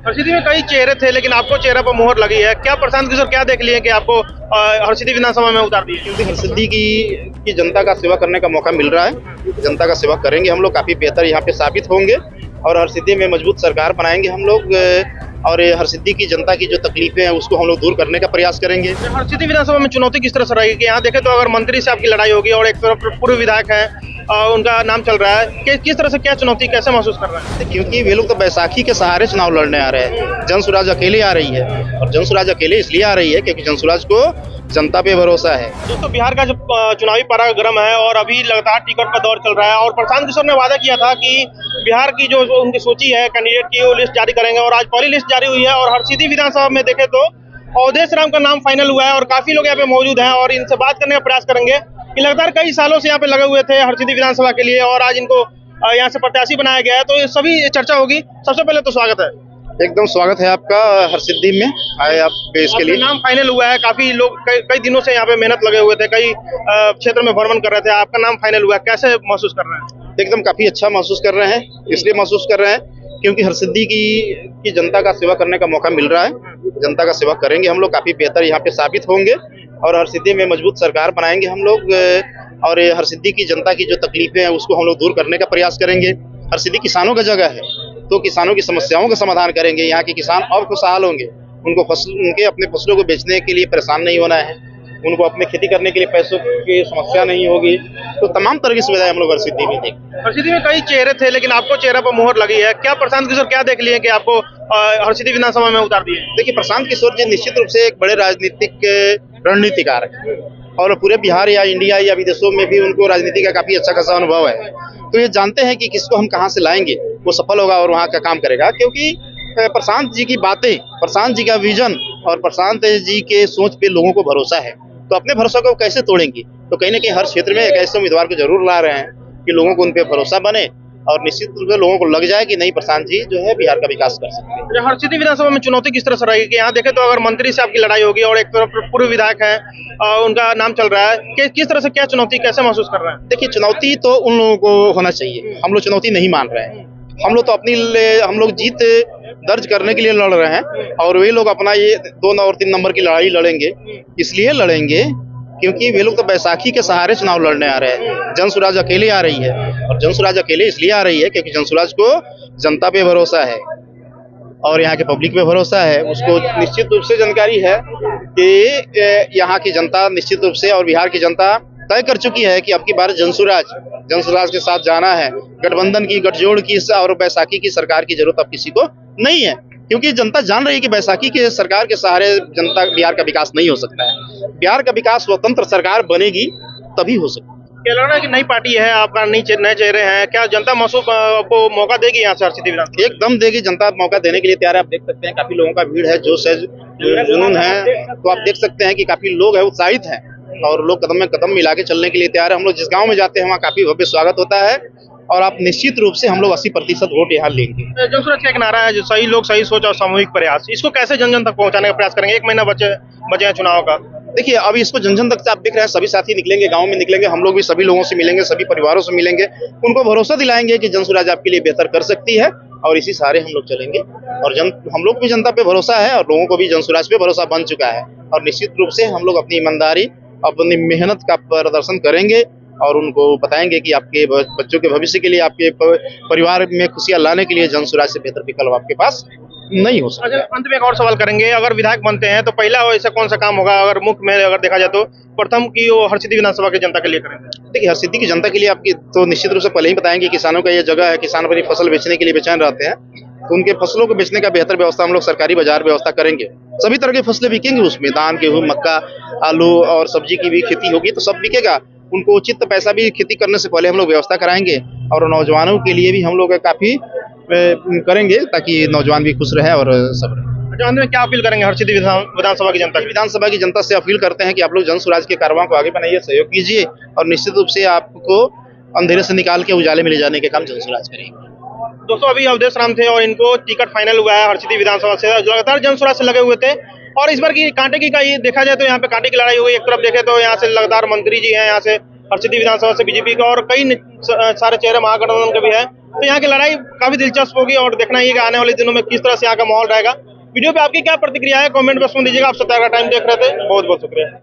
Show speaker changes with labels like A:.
A: हरसिद्धि में कई चेहरे थे लेकिन आपको चेहरे पर मोहर लगी है। क्या प्रशांत किशोर क्या देख लिए कि आपको हरसिद्धि विधानसभा में उतार दिए?
B: क्योंकि हरसिद्धि की जनता का सेवा करने का मौका मिल रहा है। जनता का सेवा करेंगे हम लोग, काफी बेहतर यहाँ पे साबित होंगे और हरसिद्धि में मजबूत सरकार बनाएंगे हम लोग। और हरसिद्धि की जनता की जो तकलीफें हैं उसको हम लोग दूर करने का प्रयास करेंगे।
A: हरसिद्धि विधानसभा में चुनौती किस तरह से रहेगी कि यहाँ देखें तो अगर मंत्री से आपकी लड़ाई होगी और एक तरफ पूर्व विधायक है उनका नाम चल रहा है, किस तरह से क्या चुनौती कैसे महसूस कर रहे हैं?
B: क्योंकि वे लोग तो बैसाखी के सहारे चुनाव लड़ने आ रहे हैं। जनसुराज अकेले आ रही है और जनसुराज अकेले इसलिए आ रही है क्योंकि जनसुराज को जनता पे भरोसा है।
A: दोस्तों, बिहार का जो चुनावी पारा गर्म है और अभी लगातार टिकट का दौर चल रहा है और प्रशांत किशोर ने वादा किया था कि बिहार की जो उनकी सूची है कैंडिडेट की वो लिस्ट जारी करेंगे और आज पहली लिस्ट जारी हुई है। और हरसिद्धि विधानसभा में देखें तो अवधेश राम का नाम फाइनल हुआ है और काफी लोग यहाँ पे मौजूद हैं और इनसे बात करने का प्रयास करेंगे कि लगातार कई सालों से यहाँ पे लगे हुए थे हरसिद्धि विधानसभा के लिए और आज इनको यहाँ से प्रत्याशी बनाया गया है, तो ये सभी चर्चा होगी। सबसे पहले तो स्वागत है।
B: एकदम स्वागत है आपका हरसिद्धि में आए आप इसके लिए।
A: नाम फाइनल हुआ है, काफी लोग कई दिनों से यहाँ पे मेहनत लगे हुए थे, कई क्षेत्र में भ्रमण कर रहे थे, आपका नाम फाइनल हुआ है, कैसे महसूस कर रहे हैं?
B: एकदम काफी अच्छा महसूस कर रहे हैं। इसलिए महसूस कर रहे हैं क्योंकि हरसिद्धि की जनता का सेवा करने का मौका मिल रहा है। जनता का सेवा करेंगे हम लोग, काफी बेहतर यहाँ पे साबित होंगे और हरसिद्धि में मजबूत सरकार बनाएंगे हम लोग। और हरसिद्धि की जनता की जो तकलीफें हैं उसको हम लोग दूर करने का प्रयास करेंगे। हरसिद्धि किसानों का जगह है तो किसानों की समस्याओं का समाधान करेंगे। यहाँ के किसान और खुशहाल होंगे, उनके अपने फसलों को बेचने के लिए परेशान नहीं होना है, उनको अपने खेती करने के लिए पैसों की समस्या नहीं होगी। तो तमाम तरह की सुविधाएं हम लोग हरसिद्धि में देंगे।
A: हरसिद्धि में कई चेहरे थे लेकिन आपको चेहरे पर मोहर लगी है। क्या प्रशांत किशोर क्या देख लिए कि आपको हरसिद्धि विधानसभा में उतार दिए?
B: देखिए, प्रशांत किशोर जी निश्चित रूप से एक बड़े राजनीतिक रणनीतिकार है और पूरे बिहार या इंडिया या विदेशों में भी उनको राजनीति का काफी अच्छा खासा अनुभव है। तो ये जानते हैं कि किसको हम कहाँ से लाएंगे वो सफल होगा और वहाँ का काम करेगा। क्योंकि प्रशांत जी की बातें, प्रशांत जी का विजन और प्रशांत जी के सोच पे लोगों को भरोसा है, तो अपने भरोसा को कैसे तोड़ेंगे? तो कहीं ना कहीं हर क्षेत्र में एक ऐसे उम्मीदवार को जरूर ला रहे हैं कि लोगों को उन पे भरोसा बने और निश्चित रूप से लोगों को लग जाए कि नहीं, प्रशांत जी जो है बिहार का विकास कर सकते हैं।
A: हरसिद्धि विधानसभा में चुनौती किस तरह से रहेगी कि यहाँ देखें तो अगर मंत्री से आपकी लड़ाई होगी और एक तरफ पूर्व विधायक है उनका नाम चल रहा है, किस तरह से क्या चुनौती कैसे महसूस कर रहे हैं?
B: देखिए, चुनौती तो उन लोगों को होना चाहिए, हम लोग चुनौती नहीं मान रहे हैं। हम लोग तो हम लोग जीत दर्ज करने के लिए लड़ रहे हैं और वे लोग अपना ये 2 और 3 नंबर की लड़ाई लड़ेंगे। इसलिए लड़ेंगे क्योंकि वे लोग तो बैसाखी के सहारे चुनाव लड़ने आ रहे हैं। जनसुराज अकेले आ रही है और जनसुराज अकेले इसलिए आ रही है क्योंकि जनसुराज को जनता पे भरोसा है और यहाँ के पब्लिक पे भरोसा है। उसको निश्चित रूप से जानकारी है कि यहाँ की जनता निश्चित रूप से और बिहार की जनता तय कर चुकी है कि अब की बार जनसुराज के साथ जाना है। गठबंधन की, गठजोड़ की और बैसाखी की सरकार की जरूरत अब किसी को नहीं है क्योंकि जनता जान रही है कि बैसाखी के सरकार के सहारे जनता बिहार का विकास नहीं हो सकता है। बिहार का विकास स्वतंत्र सरकार बनेगी तभी हो सकता है।
A: क्या लग रहा है कि नई पार्टी है, आपका नए चेहरे हैं, क्या जनता महसूस आपको मौका देगी यहाँ से हरसिद्धि विधानसभा?
B: एकदम देगी, जनता मौका देने के लिए तैयार है। आप देख सकते हैं काफी लोगों का भीड़ है, जोश है, जुनून है। तो आप देख सकते हैं कि काफी लोग है उत्साहित हैं और लोग कदम में कदम मिला के चलने के लिए तैयार है। हम लोग जिस गाँव में जाते हैं वहाँ काफी भव्य स्वागत होता है और आप निश्चित रूप से हम लोग 80% वोट यहाँ लेंगे।
A: जनसुराज का एक नारा है, जो सही लोग, सही सोच और सामूहिक प्रयास, इसको कैसे जन जन तक पहुंचाने का प्रयास करेंगे? 1 महीना बचे हैं चुनाव का।
B: देखिए, अभी इसको जन जन तक आप देख रहे हैं, सभी साथी निकलेंगे, गांव में निकलेंगे, हम लोग भी सभी लोगों से मिलेंगे, सभी परिवारों से मिलेंगे, उनको भरोसा दिलाएंगे कि जनसुराज आपके लिए बेहतर कर सकती है और इसी सहारे हम लोग चलेंगे। और हम लोग भी जनता पे भरोसा है और लोगों को भी जनसुराज पे भरोसा बन चुका है और निश्चित रूप से हम लोग अपनी ईमानदारी, अपनी मेहनत का प्रदर्शन करेंगे और उनको बताएंगे कि आपके बच्चों के भविष्य के लिए, आपके परिवार में खुशियां लाने के लिए जनसुराज से बेहतर विकल्प आपके पास नहीं हो सकता।
A: अंत में एक और सवाल करेंगे, अगर विधायक बनते हैं तो पहला ऐसा कौन सा काम होगा अगर मुख्य में अगर देखा जाए तो प्रथम की वो हरसिद्धि विधानसभा की जनता के लिए करेंगे?
B: देखिए, हरसिद्धि की जनता के लिए आपकी तो निश्चित रूप से पहले ही बताएंगे किसानों का ये जगह है, किसान अपनी फसल बेचने के लिए बेचैन रहते हैं, तो उनके फसलों को बेचने का बेहतर व्यवस्था हम लोग सरकारी बाजार व्यवस्था करेंगे। सभी तरह की फसलें बिकेंगी उसमें, धान, गेहूं, मक्का, आलू और सब्जी की भी खेती होगी तो सब बिकेगा। उनको उचित पैसा भी खेती करने से पहले हम लोग व्यवस्था कराएंगे और नौजवानों के लिए भी हम लोग काफी करेंगे ताकि नौजवान भी खुश रहे और सब रहे।
A: अंत में क्या अपील करेंगे हरसिद्धि विधानसभा की जनता?
B: विधानसभा की जनता से अपील करते हैं कि आप लोग जनसुराज के कारवां को आगे बनाइए, सहयोग कीजिए और निश्चित रूप से आपको अंधेरे से निकाल के उजाले में ले जाने के काम जनसुराज करेंगे।
A: दोस्तों, अभी अवधेश राम थे और इनको टिकट फाइनल हुआ है हरसिद्धि विधानसभा से। लगातार जनसुराज से लगे हुए थे और इस बार की कांटे की ये देखा जाए तो यहाँ पे कांटे की लड़ाई हुई। एक तरफ देखे तो यहाँ से लगातार मंत्री जी हैं, यहाँ से हरसिद्धि विधानसभा से बीजेपी का और कई सारे चेहरे महागठबंधन के भी है। तो यहाँ की लड़ाई काफी दिलचस्प होगी और देखना ही है कि आने वाले दिनों में किस तरह से यहाँ का माहौल रहेगा। वीडियो पे आपकी क्या प्रतिक्रिया है कमेंट बॉक्स में दीजिएगा। आप सत्याग्रह टाइम देख रहे थे, बहुत बहुत शुक्रिया।